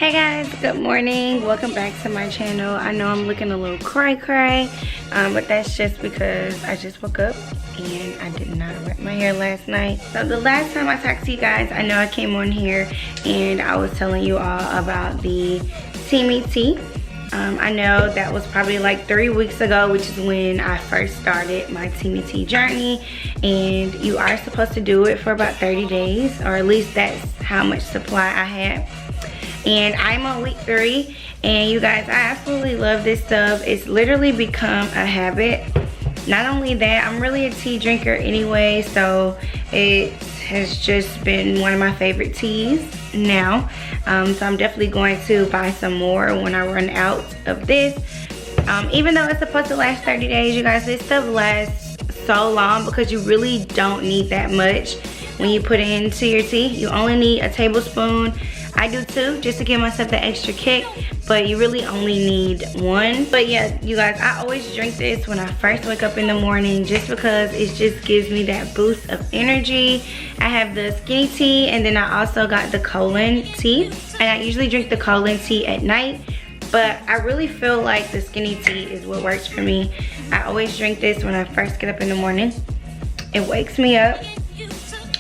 Hey guys, good morning. Welcome back to my channel. I know I'm looking a little cray, but that's just because I just woke up and I did not wrap my hair last night. So the last time I talked to you guys, I know I came on here and I was telling you all about the TEAMI tea. I know that was probably like 3 weeks ago, which is when I first started my TEAMI tea journey. And you are supposed to do it for about 30 days, or at least that's how much supply I had. And I'm on week 3, and you guys, I absolutely love this stuff. It's literally become a habit. Not only that, I'm really a tea drinker anyway, so it has just been one of my favorite teas now. So I'm definitely going to buy some more when I run out of this. Even though it's supposed to last 30 days, you guys, this stuff lasts so long because you really don't need that much when you put it into your tea. You only need a tablespoon. I do too, just to give myself the extra kick, but you really only need 1. But yeah, you guys, I always drink this when I first wake up in the morning just because it just gives me that boost of energy. I have the skinny tea, and then I also got the colon tea, and I usually drink the colon tea at night, but I really feel like the skinny tea is what works for me. I always drink this when I first get up in the morning. It wakes me up.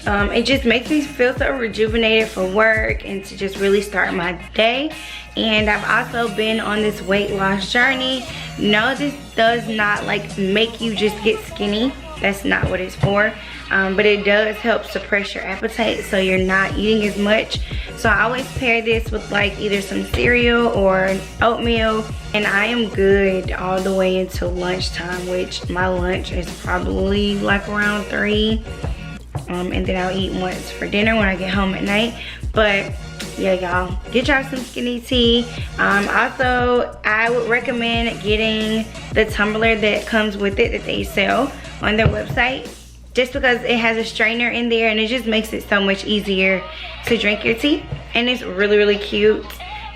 It just makes me feel so rejuvenated for work and to just really start my day. And I've also been on this weight loss journey. No, this does not like make you just get skinny. That's not what it's for. But it does help suppress your appetite so you're not eating as much. So I always pair this with like either some cereal or oatmeal, and I am good all the way until lunchtime, which my lunch is probably like around 3. And then I'll eat once for dinner when I get home at night. But yeah, y'all, get y'all some skinny tea. Also, I would recommend getting the tumbler that comes with it that they sell on their website, just because it has a strainer in there and it just makes it so much easier to drink your tea. And it's really, really cute.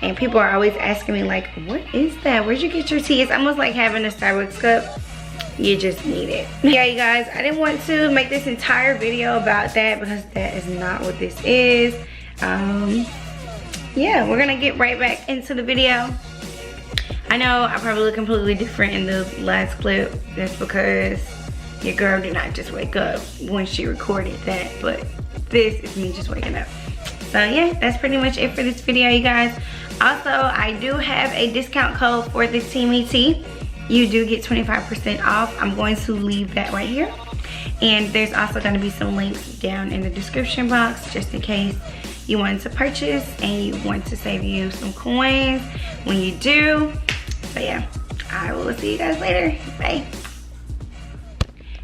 And people are always asking me like, what is that? Where'd you get your tea? It's almost like having a Starbucks cup. You just need it. Yeah, you guys, I didn't want to make this entire video about that because that is not what this is. Yeah, we're gonna get right back into the video. I know I probably look completely different in the last clip. That's because your girl did not just wake up when she recorded that, but this is me just waking up. So yeah, that's pretty much it for this video, you guys. Also, I do have a discount code for the TEAMI tea. You do get 25% off. I'm going to leave that right here. And there's also going to be some links down in the description box just in case you want to purchase and you want to save you some coins when you do. So yeah, I will see you guys later. Bye.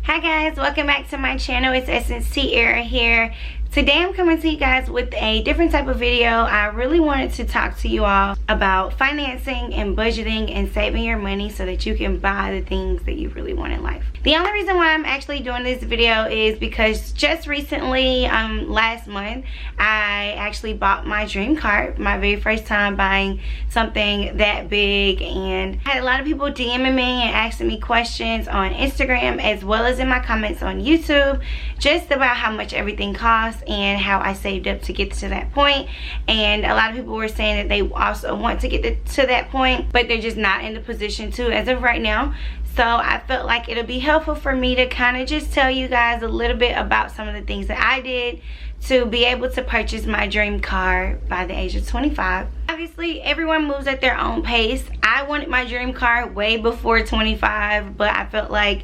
Hi guys, welcome back to my channel. It's Essence Tea Era here. Today I'm coming to you guys with a different type of video. I really wanted to talk to you all about financing and budgeting and saving your money so that you can buy the things that you really want in life. The only reason why I'm actually doing this video is because just recently, last month, I actually bought my dream car. My very first time buying something that big, and I had a lot of people DMing me and asking me questions on Instagram as well as in my comments on YouTube just about how much everything costs and how I saved up to get to that point. And a lot of people were saying that they also want to get to that point, but they're just not in the position to as of right now. So I felt like it'll be helpful for me to kind of just tell you guys a little bit about some of the things that I did to be able to purchase my dream car by the age of 25. Obviously, everyone moves at their own pace. I wanted my dream car way before 25, but I felt like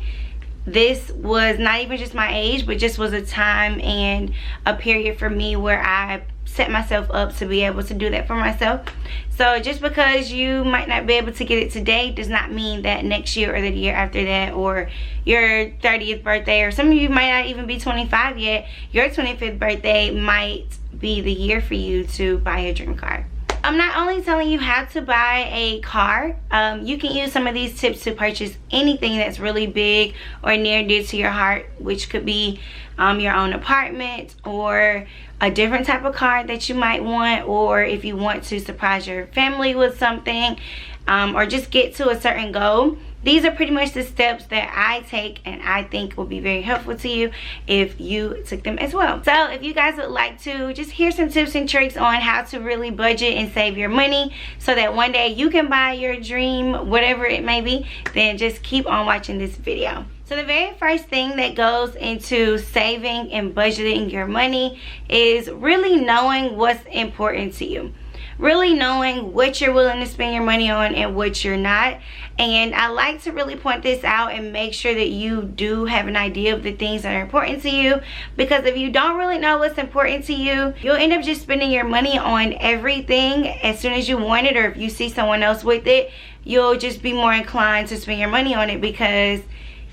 this was not even just my age, but just was a time and a period for me where I set myself up to be able to do that for myself. So just because you might not be able to get it today does not mean that next year or the year after that or your 30th birthday, or some of you might not even be 25 yet, your 25th birthday might be the year for you to buy a dream car. I'm not only telling you how to buy a car, you can use some of these tips to purchase anything that's really big or near and dear to your heart, which could be your own apartment or a different type of car that you might want, or if you want to surprise your family with something, or just get to a certain goal. these are pretty much the steps that I take, and I think will be very helpful to you if you took them as well. So if you guys would like to just hear some tips and tricks on how to really budget and save your money so that one day you can buy your dream, whatever it may be, then just keep on watching this video. So the very first thing that goes into saving and budgeting your money is really knowing what's important to you. Really knowing what you're willing to spend your money on and what you're not. And I like to really point this out and make sure that you do have an idea of the things that are important to you, because if you don't really know what's important to you, you'll end up just spending your money on everything as soon as you want it, or if you see someone else with it, you'll just be more inclined to spend your money on it because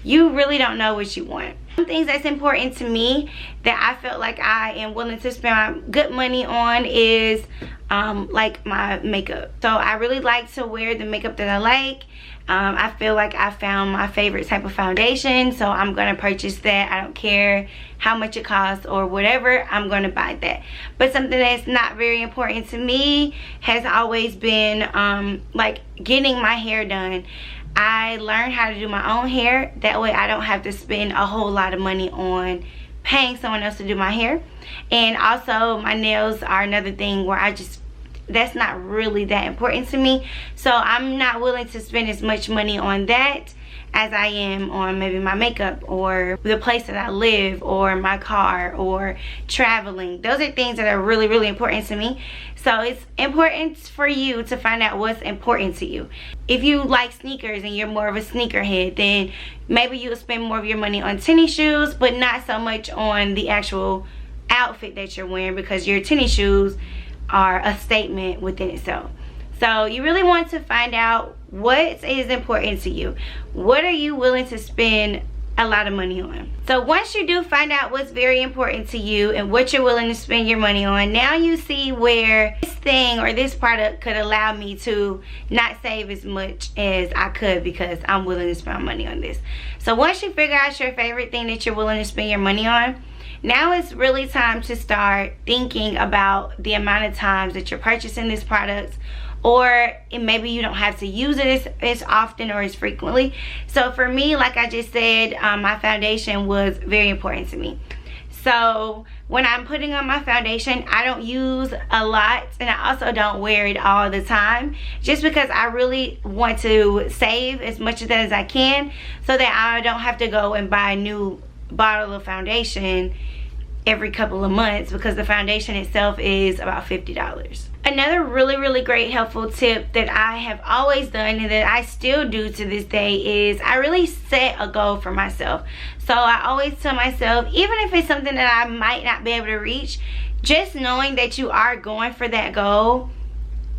you really don't know what you want. Some things that's important to me that I felt like I am willing to spend my good money on is like my makeup. So I really like to wear the makeup that I like. I feel like I found my favorite type of foundation, so I'm gonna purchase that. I don't care how much it costs or whatever, I'm gonna buy that. But something that's not very important to me has always been like getting my hair done. I learned how to do my own hair. That way I don't have to spend a whole lot of money on paying someone else to do my hair. And also my nails are another thing where that's not really that important to me. So I'm not willing to spend as much money on that as I am on maybe my makeup or the place that I live or my car or traveling. Those are things that are really, really important to me. So it's important for you to find out what's important to you. If you like sneakers and you're more of a sneakerhead, then maybe you'll spend more of your money on tennis shoes, but not so much on the actual outfit that you're wearing, because your tennis shoes are a statement within itself. So you really want to find out what is important to you. What are you willing to spend a lot of money on? So once you do find out what's very important to you and what you're willing to spend your money on, now you see where this thing or this product could allow me to not save as much as I could because I'm willing to spend money on this. So once you figure out your favorite thing that you're willing to spend your money on, now it's really time to start thinking about the amount of times that you're purchasing this product, or maybe you don't have to use it as often or as frequently. So for me, like I just said, my foundation was very important to me. So when I'm putting on my foundation, I don't use a lot, and I also don't wear it all the time, just because I really want to save as much of that as I can so that I don't have to go and buy a new bottle of foundation every couple of months, because the foundation itself is about $50. Another really, really great helpful tip that I have always done and that I still do to this day is I really set a goal for myself. So I always tell myself, even if it's something that I might not be able to reach, just knowing that you are going for that goal,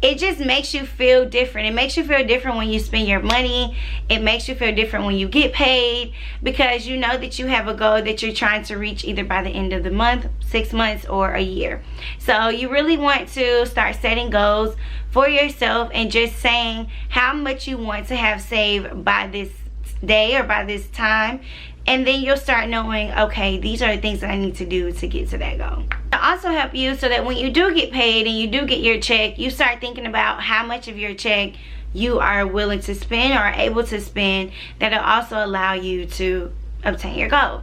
it just makes you feel different. It makes you feel different when you spend your money. It makes you feel different when you get paid, because you know that you have a goal that you're trying to reach either by the end of the month, 6 months, or a year. So you really want to start setting goals for yourself and just saying how much you want to have saved by this day or by this time. And then you'll start knowing, okay, these are the things that I need to do to get to that goal. It'll also help you so that when you do get paid and you do get your check, you start thinking about how much of your check you are willing to spend or are able to spend. That'll also allow you to obtain your goal.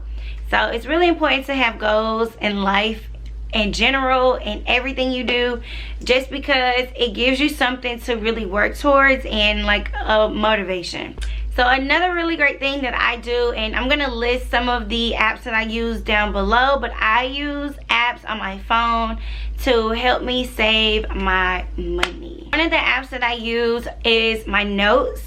So it's really important to have goals in life in general, in everything you do, just because it gives you something to really work towards and like a motivation. So another really great thing that I do, and I'm gonna list some of the apps that I use down below, but I use apps on my phone to help me save my money. One of the apps that I use is my notes.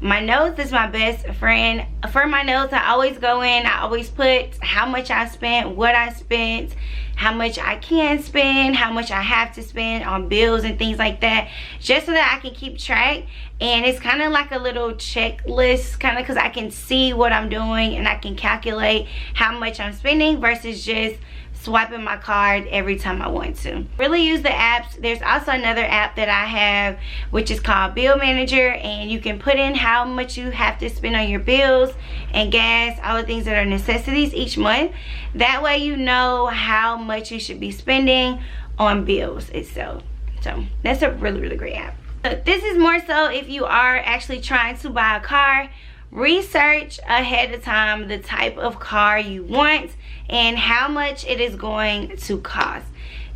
My notes is my best friend. For my notes, I always go in, I always put how much I spent, what I spent, how much I can spend, how much I have to spend on bills and things like that, just so that I can keep track. And it's kind of like a little checklist, kind of, because I can see what I'm doing and I can calculate how much I'm spending versus just swiping my card every time I want to. Really use the apps. There's also another app that I have, which is called Bill Manager, and you can put in how much you have to spend on your bills and gas, all the things that are necessities each month. That way you know how much you should be spending on bills itself. So that's a really, really great app. So this is more so if you are actually trying to buy a car, research ahead of time the type of car you want and how much it is going to cost.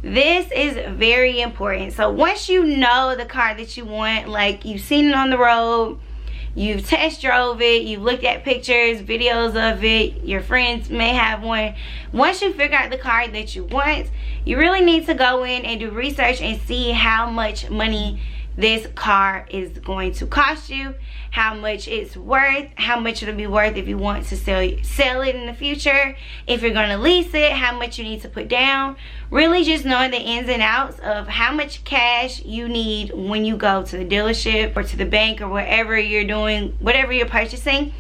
This is very important. So once you know the car that you want, like you've seen it on the road, you've test drove it, you've looked at pictures, videos of it, your friends may have one. Once you figure out the car that you want, you really need to go in and do research and see how much money this car is going to cost you, how much it's worth, how much it'll be worth if you want to sell it in the future, if you're going to lease it, how much you need to put down. Really just knowing the ins and outs of how much cash you need when you go to the dealership or to the bank or wherever you're doing, whatever you're purchasing.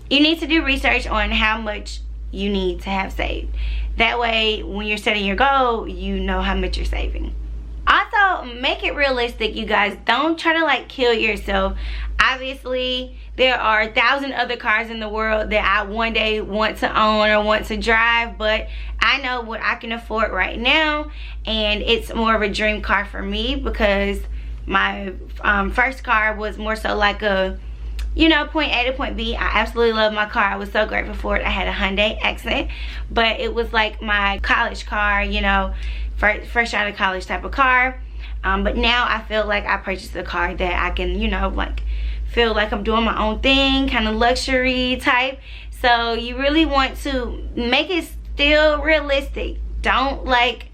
You need to do research on how much you need to have saved. That way, when you're setting your goal, you know how much you're saving. Also, make it realistic, you guys. Don't try to like kill yourself. Obviously, there are 1,000 other cars in the world that I one day want to own or want to drive, but I know what I can afford right now, and it's more of a dream car for me because my first car was more so like a, you know, point A to point B. I absolutely love my car. I was so grateful for it. I had a Hyundai Accent, but it was like my college car, you know, fresh out of college type of car. But now I feel like I purchased a car that I can, you know, like feel like I'm doing my own thing, kind of luxury type. So you really want to make it still realistic. Don't like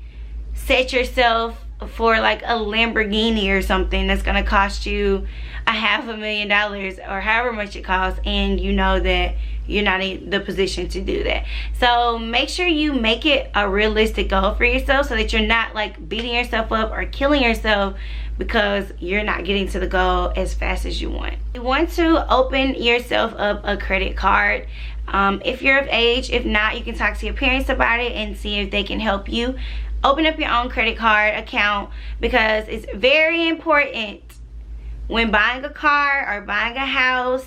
set yourself for like a Lamborghini or something that's gonna cost you $500,000 or however much it costs, and you know that you're not in the position to do that. So make sure you make it a realistic goal for yourself so that you're not like beating yourself up or killing yourself because you're not getting to the goal as fast as you want. You want to open yourself up a credit card. If you're of age. If not, you can talk to your parents about it and see if they can help you open up your own credit card account, because it's very important when buying a car or buying a house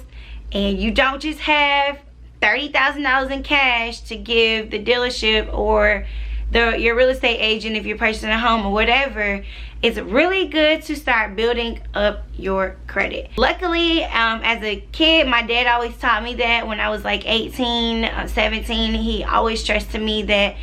and you don't just have $30,000 in cash to give the dealership or your real estate agent if you're purchasing a home or whatever. It's really good to start building up your credit. Luckily, as a kid, my dad always taught me that. When I was like 18, 17, he always stressed to me that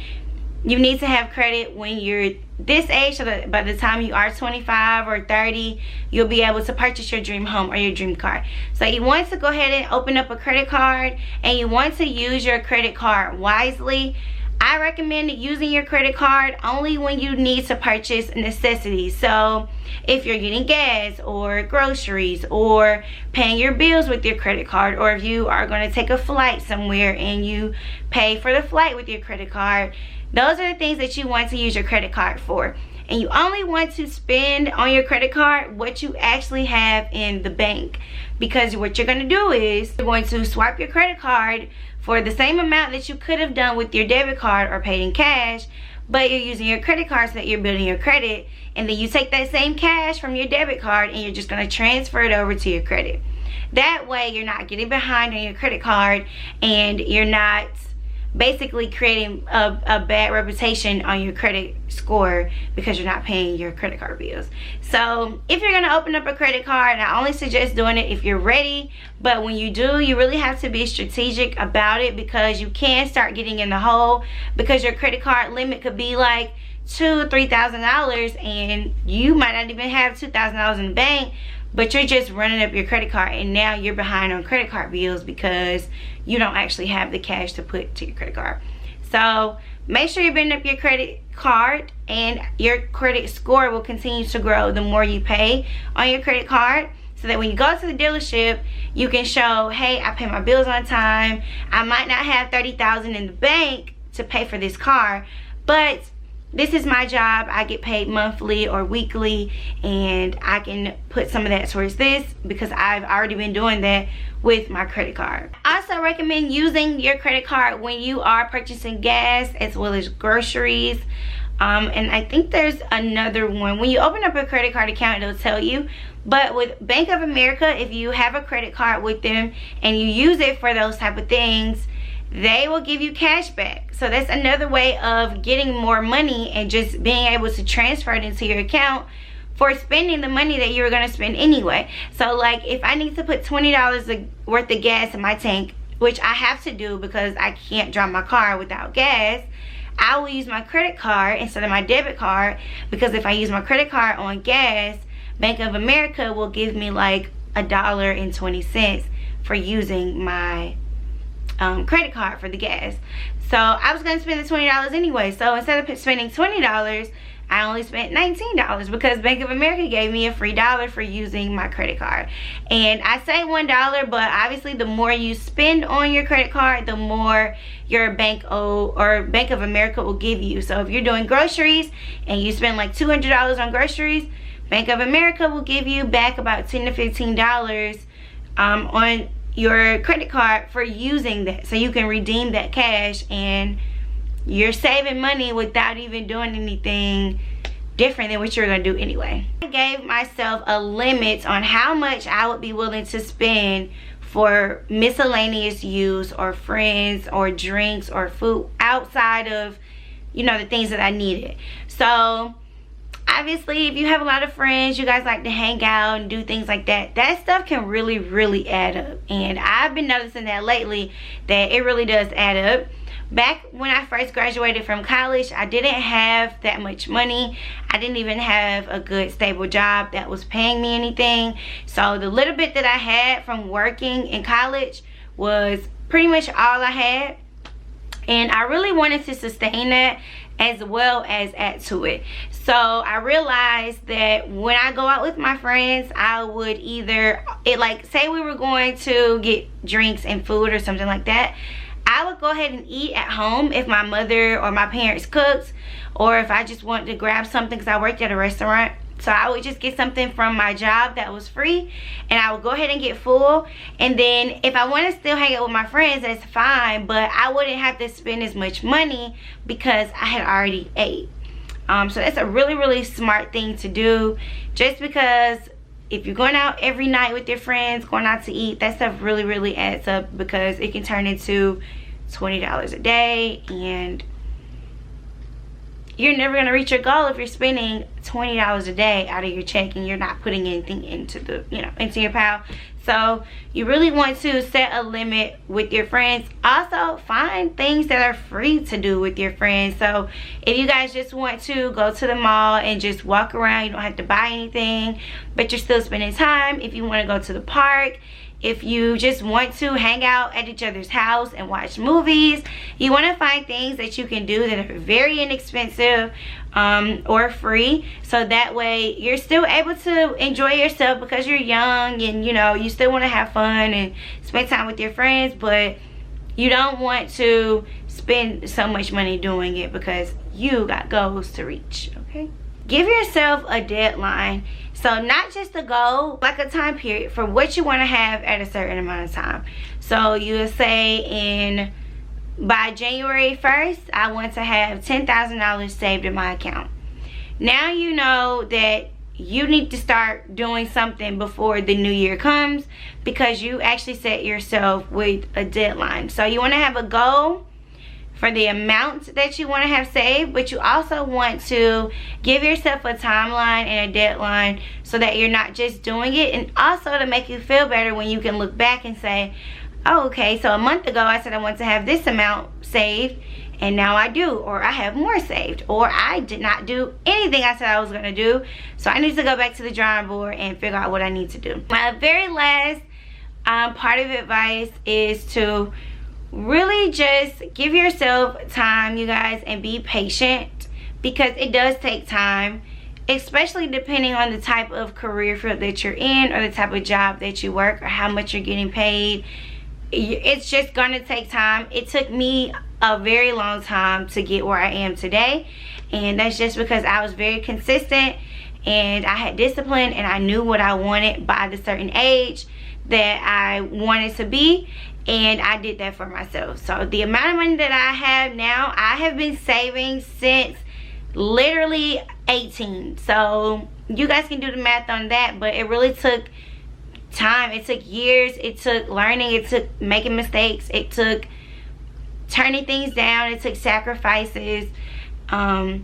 you need to have credit when you're this age, so that by the time you are 25 or 30, you'll be able to purchase your dream home or your dream car. So you want to go ahead and open up a credit card, and you want to use your credit card wisely. I recommend using your credit card only when you need to purchase necessities. So if you're getting gas or groceries or paying your bills with your credit card, or if you are going to take a flight somewhere and you pay for the flight with your credit card, those are the things that you want to use your credit card for. And you only want to spend on your credit card what you actually have in the bank, because what you're going to do is you're going to swipe your credit card for the same amount that you could have done with your debit card or paid in cash, but you're using your credit card so that you're building your credit, and then you take that same cash from your debit card and you're just going to transfer it over to your credit. That way you're not getting behind on your credit card, and you're not basically creating a bad reputation on your credit score because you're not paying your credit card bills. So if you're going to open up a credit card, I only suggest doing it if you're ready, but when you do, you really have to be strategic about it, because you can start getting in the hole, because your credit card limit could be like $2,000 or $3,000, and you might not even have $2,000 in the bank, but you're just running up your credit card, and now you're behind on credit card bills because you don't actually have the cash to put to your credit card. So make sure you're building up your credit card, and your credit score will continue to grow the more you pay on your credit card, so that when you go to the dealership, you can show, hey, I pay my bills on time. I might not have $30,000 in the bank to pay for this car, but this is my job. I get paid monthly or weekly, and I can put some of that towards this because I've already been doing that with my credit card. I also recommend using your credit card when you are purchasing gas as well as groceries. And I think there's another one. When you open up a credit card account, it'll tell you. But with Bank of America, if you have a credit card with them and you use it for those type of things, they will give you cash back. So that's another way of getting more money and just being able to transfer it into your account for spending the money that you were going to spend anyway. So like if I need to put $20 worth of gas in my tank, which I have to do because I can't drive my car without gas, I will use my credit card instead of my debit card, because if I use my credit card on gas, Bank of America will give me like $1.20 for using my credit card for the gas. So I was going to spend the $20 anyway. So instead of spending $20, I only spent $19 because Bank of America gave me a free $1 for using my credit card. And I say $1, but obviously the more you spend on your credit card, the more your Bank of America will give you. So if you're doing groceries and you spend like $200 on groceries, Bank of America will give you back about $10 to $15 on your credit card for using that. So you can redeem that cash and you're saving money without even doing anything different than what you're going to do anyway. I gave myself a limit on how much I would be willing to spend for miscellaneous use or friends or drinks or food outside of, you know, the things that I needed. So obviously if you have a lot of friends, you guys like to hang out and do things like that, that stuff can really add up. And I've been noticing that lately, that it really does add up. Back when I first graduated from college, I didn't have that much money. I didn't even have a good stable job that was paying me anything. So the little bit that I had from working in college was pretty much all I had. And I really wanted to sustain that as well as add to it. So I realized that when I go out with my friends, I would either, say we were going to get drinks and food or something like that, I would go ahead and eat at home if my mother or my parents cooked, or if I just wanted to grab something because I worked at a restaurant. So I would just get something from my job that was free, and I would go ahead and get full. And then if I want to still hang out with my friends, that's fine, but I wouldn't have to spend as much money because I had already ate. So that's a really smart thing to do, just because if you're going out every night with your friends, going out to eat, that stuff really adds up, because it can turn into $20 a day, and you're never going to reach your goal if you're spending $20 a day out of your check and you're not putting anything into the, into your pile. So you really want to set a limit with your friends. Also, find things that are free to do with your friends. So if you guys just want to go to the mall and just walk around, you don't have to buy anything, but you're still spending time. If you want to go to the park, if you just want to hang out at each other's house and watch movies, you want to find things that you can do that are very inexpensive or free, so that way you're still able to enjoy yourself because you're young and you still want to have fun and spend time with your friends, but you don't want to spend so much money doing it because you got goals to reach. Okay, give yourself a deadline. So not just a goal, like a time period for what you want to have at a certain amount of time. So you would say by January 1st, I want to have $10,000 saved in my account. Now you know that you need to start doing something before the new year comes, because you actually set yourself with a deadline. So you want to have a goal for the amount that you want to have saved, but you also want to give yourself a timeline and a deadline so that you're not just doing it, and also to make you feel better when you can look back and say, oh, okay, so a month ago I said I want to have this amount saved, and now I do, or I have more saved, or I did not do anything I said I was going to do, so I need to go back to the drawing board and figure out what I need to do. My very last part of advice is to really just give yourself time, you guys, and be patient, because it does take time, especially depending on the type of career field that you're in, or the type of job that you work, or how much you're getting paid. It's just gonna take time. It took me a very long time to get where I am today, and that's just because I was very consistent and I had discipline, and I knew what I wanted by the certain age that I wanted to be, and I did that for myself. So the amount of money that I have now, I have been saving since literally 18. So you guys can do the math on that, but it really took time. It took years. It took learning. It took making mistakes. It took turning things down. It took sacrifices. But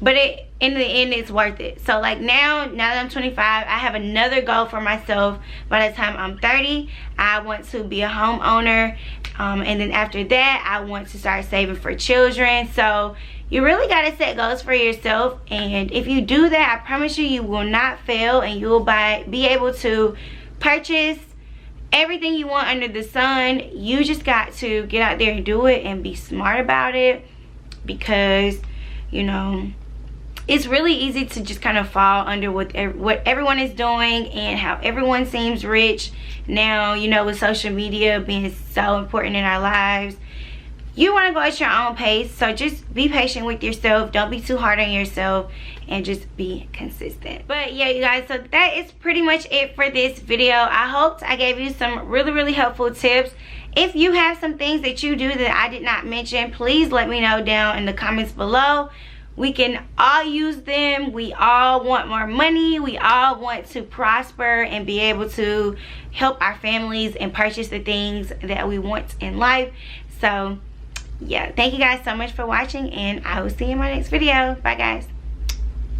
but in the end it's worth it. So like now that I'm 25, I have another goal for myself. By the time I'm 30, I want to be a homeowner, and then after that I want to start saving for children. So you really got to set goals for yourself, and if you do that, I promise you, you will not fail, and you will be able to purchase everything you want under the sun. You just got to get out there and do it and be smart about it, because you know it's really easy to just kind of fall under what everyone is doing and how everyone seems rich now, you know, with social media being so important in our lives. You want to go at your own pace, so just be patient with yourself. Don't be too hard on yourself, and just be consistent. But yeah, you guys, so that is pretty much it for this video. I hoped I gave you some really helpful tips. If you have some things that you do that I did not mention, please let me know down in the comments below. We can all use them. We all want more money. We all want to prosper and be able to help our families and purchase the things that we want in life. So yeah, thank you guys so much for watching, and I will see you in my next video. Bye guys.